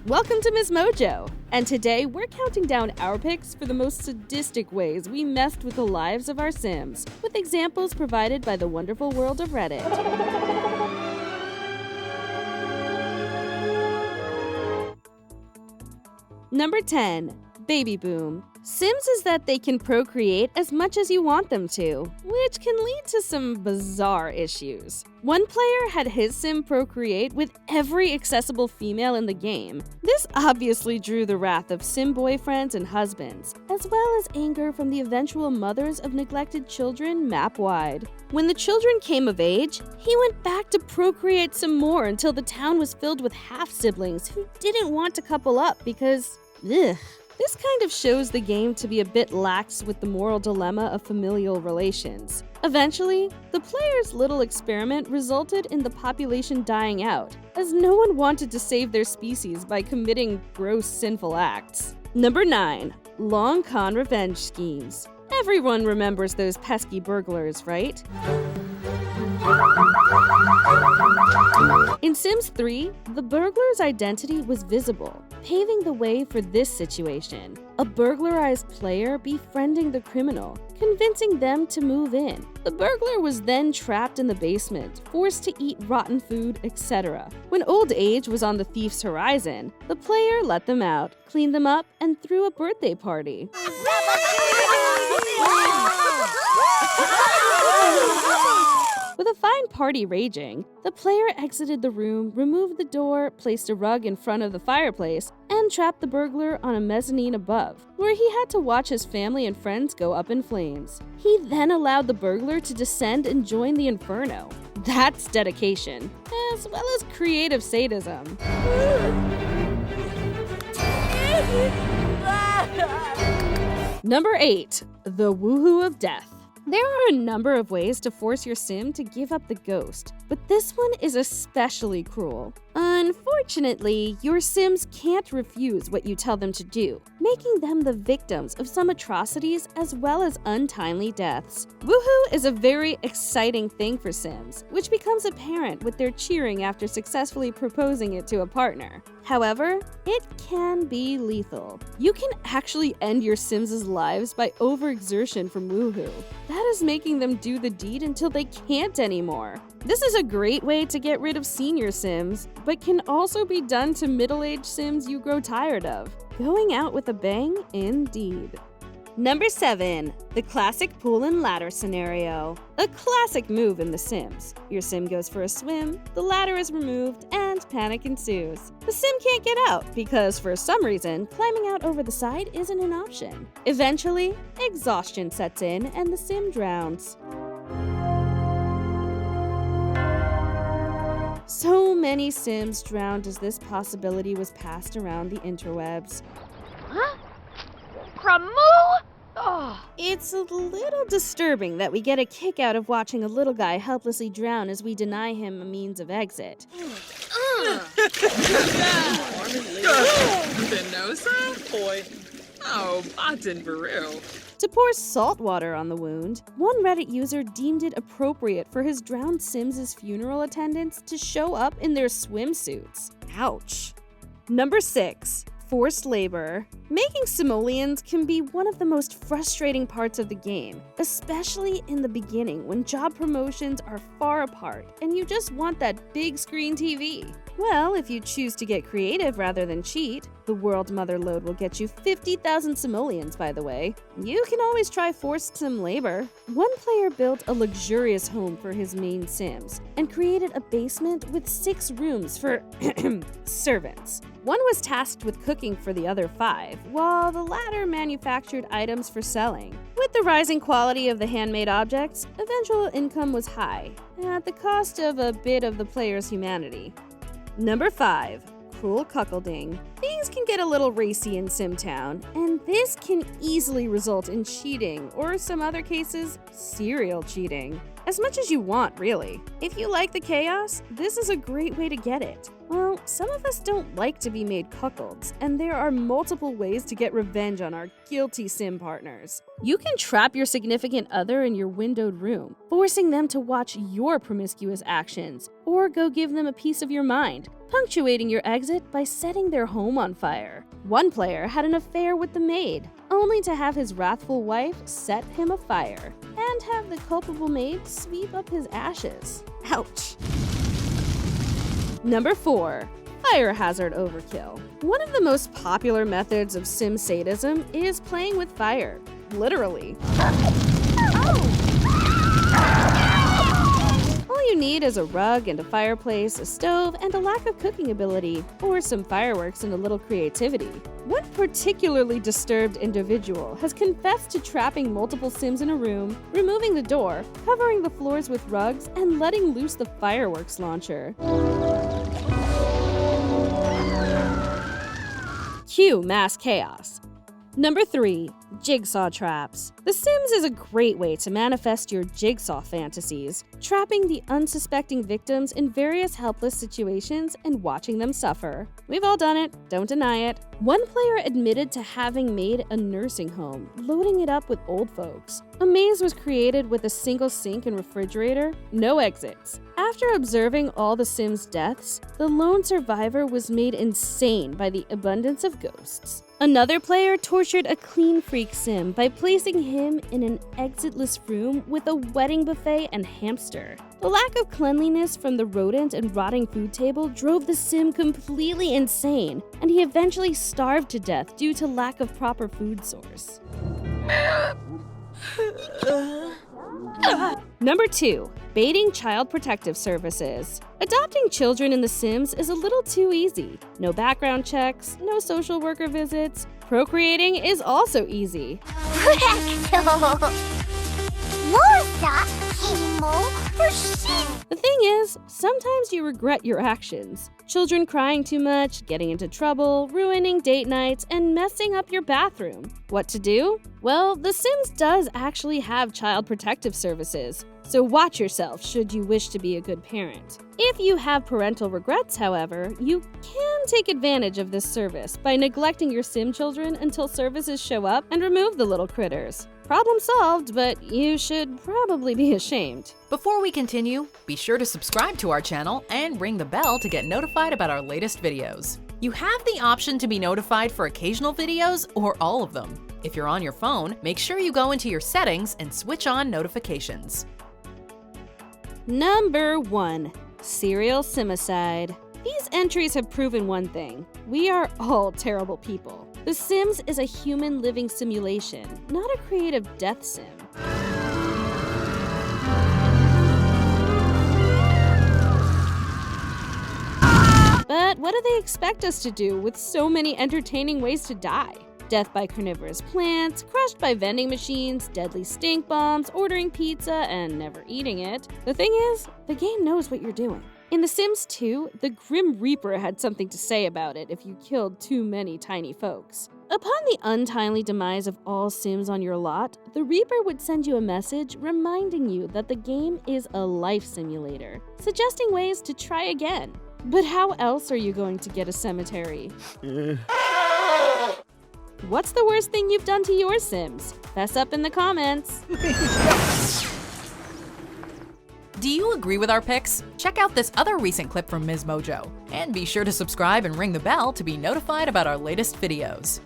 Welcome to MsMojo, and today we're counting down our picks for the most sadistic ways we messed with the lives of our Sims, with examples provided by the wonderful world of Reddit. Number 10. Baby boom. Sims is that they can procreate as much as you want them to, which can lead to some bizarre issues. One player had his Sim procreate with every accessible female in the game. This obviously drew the wrath of Sim boyfriends and husbands, as well as anger from the eventual mothers of neglected children map-wide. When the children came of age, he went back to procreate some more until the town was filled with half-siblings who didn't want to couple up because, ugh. This kind of shows the game to be a bit lax with the moral dilemma of familial relations. Eventually, the player's little experiment resulted in the population dying out, as no one wanted to save their species by committing gross sinful acts. Number 9. Long con revenge schemes. Everyone remembers those pesky burglars, right? In Sims 3, the burglar's identity was visible, paving the way for this situation. A burglarized player befriending the criminal, convincing them to move in. The burglar was then trapped in the basement, forced to eat rotten food, etc. When old age was on the thief's horizon, the player let them out, cleaned them up, and threw a birthday party. With a fine party raging, the player exited the room, removed the door, placed a rug in front of the fireplace, and trapped the burglar on a mezzanine above, where he had to watch his family and friends go up in flames. He then allowed the burglar to descend and join the inferno. That's dedication, as well as creative sadism. Number 8. The woohoo of death. There are a number of ways to force your Sim to give up the ghost, but this one is especially cruel. Unfortunately, your Sims can't refuse what you tell them to do, making them the victims of some atrocities as well as untimely deaths. Woohoo is a very exciting thing for Sims, which becomes apparent with their cheering after successfulully proposing it to a partner. However, it can be lethal. You can actually end your Sims' lives by overexertion from woohoo. That is making them do the deed until they can't anymore. This is a great way to get rid of senior Sims, but can also be done to middle-aged Sims you grow tired of. Going out with a bang, indeed. Number 7. The classic pool and ladder scenario. A classic move in The Sims. Your Sim goes for a swim, the ladder is removed, and panic ensues. The Sim can't get out because, for some reason, climbing out over the side isn't an option. Eventually, exhaustion sets in and the Sim drowns. So many Sims drowned as this possibility was passed around the interwebs. Huh? Kramoo? Oh. It's a little disturbing that we get a kick out of watching a little guy helplessly drown as we deny him a means of exit. Venosa? Boy. Oh, Boston for real. To pour salt water on the wound, one Reddit user deemed it appropriate for his drowned Sims' funeral attendants to show up in their swimsuits. Ouch. Number 6. Forced labor. Making simoleons can be one of the most frustrating parts of the game, especially in the beginning when job promotions are far apart and you just want that big screen TV. Well, if you choose to get creative rather than cheat, the World Mother Load will get you 50,000 simoleons, by the way. You can always try forced sim labor. One player built a luxurious home for his main Sims and created a basement with 6 rooms for servants. One was tasked with cooking for the other 5, while the latter manufactured items for selling. With the rising quality of the handmade objects, eventual income was high, at the cost of a bit of the player's humanity. Number 5. Cruel cuckolding. Things can get a little racy in Simtown, and this can easily result in cheating, or some other cases, serial cheating. As much as you want, really. If you like the chaos, this is a great way to get it. Well, some of us don't like to be made cuckolds, and there are multiple ways to get revenge on our guilty sim partners. You can trap your significant other in your windowed room, forcing them to watch your promiscuous actions, or go give them a piece of your mind, punctuating your exit by setting their home on fire. One player had an affair with the maid, only to have his wrathful wife set him afire, and have the culpable maid sweep up his ashes. Ouch. Number 4. Fire hazard overkill. One of the most popular methods of sim sadism is playing with fire. Literally. All you need is a rug and a fireplace, a stove, and a lack of cooking ability, or some fireworks and a little creativity. One particularly disturbed individual has confessed to trapping multiple sims in a room, removing the door, covering the floors with rugs, and letting loose the fireworks launcher. Cue mass chaos. Number 3. Jigsaw traps. The Sims is a great way to manifest your jigsaw fantasies, trapping the unsuspecting victims in various helpless situations and watching them suffer. We've all done it, don't deny it. One player admitted to having made a nursing home, loading it up with old folks. A maze was created with a single sink and refrigerator, no exits. After observing all the Sims' deaths, the lone survivor was made insane by the abundance of ghosts. Another player tortured a clean freak Sim by placing him in an exitless room with a wedding buffet and hamster. The lack of cleanliness from the rodent and rotting food table drove the Sim completely insane, and he eventually starved to death due to lack of proper food source. Number 2. Baiting Child Protective Services. Adopting children in The Sims is a little too easy. No background checks, no social worker visits. Procreating is also easy. The thing is, sometimes you regret your actions. Children crying too much, getting into trouble, ruining date nights, and messing up your bathroom. What to do? Well, The Sims does actually have child protective services, so watch yourself should you wish to be a good parent. If you have parental regrets, however, you can take advantage of this service by neglecting your Sim children until services show up and remove the little critters. Problem solved, but you should probably be ashamed. Before we continue, be sure to subscribe to our channel and ring the bell to get notified about our latest videos. You have the option to be notified for occasional videos or all of them. If you're on your phone, make sure you go into your settings and switch on notifications. Number 1. Serial Simicide. These entries have proven one thing. We are all terrible people. The Sims is a human living simulation, not a creative death sim. But what do they expect us to do with so many entertaining ways to die? Death by carnivorous plants, crushed by vending machines, deadly stink bombs, ordering pizza and never eating it. The thing is, the game knows what you're doing. In The Sims 2, the Grim Reaper had something to say about it if you killed too many tiny folks. Upon the untimely demise of all Sims on your lot, the Reaper would send you a message reminding you that the game is a life simulator, suggesting ways to try again. But how else are you going to get a cemetery? What's the worst thing you've done to your Sims? Fess up in the comments. Do you agree with our picks? Check out this other recent clip from MsMojo. And be sure to subscribe and ring the bell to be notified about our latest videos.